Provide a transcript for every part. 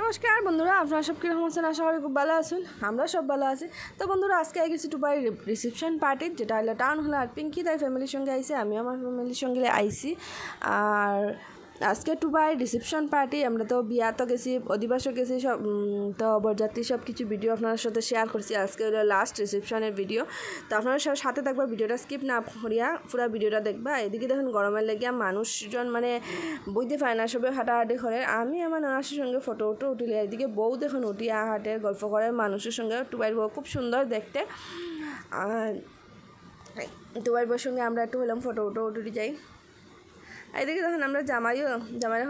নমস্কার বন্ধুরা, আপনারা সব কীরকম আছেন? আশা করি খুব ভালো আছেন। আমরা সব ভালো আছি। তো বন্ধুরা, আজকে গেছি টুবাই রিসেপশন পার্টির, যেটা হলো টাউন হলো। আর পিঙ্কি তাই ফ্যামিলির সঙ্গে আইসি, আমিও আমার ফ্যামিলির সঙ্গে আইসি। আর আজকে টুবাই রিসেপশন পার্টি, আমরা তো বিয়া তো গেছি, অধিবাসও গেছি, সব তো বরযাত্রী সব কিছু ভিডিও আপনার সাথে শেয়ার করছি। আজকে হলো লাস্ট রিসেপশনের ভিডিও। তো আপনারা সব সাথে থাকবা, ভিডিওটা স্কিপ না করিয়া পুরো ভিডিওটা দেখবা। এদিকে দেখুন গরমের লেগে মানুষজন মানে বুঝতে পারে না, সবে হাঁটাহাঁটি করে। আমি আমার নানাসের সঙ্গে ফটো উঠিলে, এদিকে বউ দেখুন উঠিয়া হাঁটে, গল্প করে মানুষের সঙ্গে। টুবাইর বউ খুব সুন্দর দেখতে। আর টুবাইর বউর সঙ্গে আমরা একটু হলাম ফটো উঠে যাই। এদিকে তখন আমরা জামাইও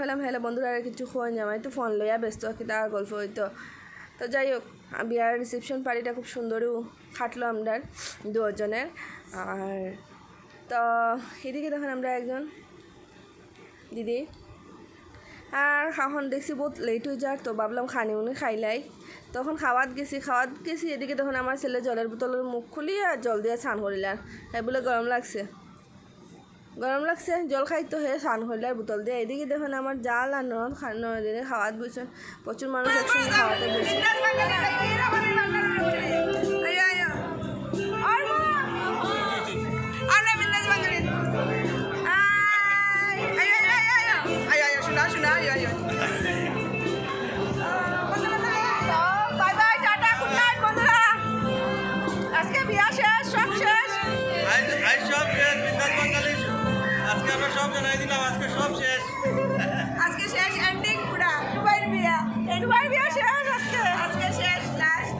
হলাম। হ্যালো বন্ধুরা, আর কিছু খোঁজ জামাই তো ফোন লইয়া ব্যস্ত কিতা গল্প হইতো। তো যাই হোক, বিয়ার রিসেপশন পার্টিটা খুব সুন্দরও খাটলো আমরা দুজনের। আর তো এদিকে তখন আমরা একজন দিদি আর এখন দেখছি বহুত লেট হয়ে যাক, তো ভাবলাম খানি উনি খাইলাই। তখন খাওয়াত গেছি। এদিকে তখন আমার ছেলে জলের বোতলের মুখ খুলিয়া জল দিয়ে স্নান করিলাম। হ্যাঁ বলে গরম লাগছে জল খাইতো, হে স্নান করিলার বোতল দিয়ে। এদিকে দেখুন আমার জাল আর নদিনে খাওয়াত বসেন, প্রচুর মানুষ একসঙ্গে খাওয়াতে বসে। সব জানাই দিলাম, আজকে সব শেষ, আজকে শেষ এন্ডিং পুরা দুবাইর বিয়া শেষ, আজকে শেষ লাস্ট।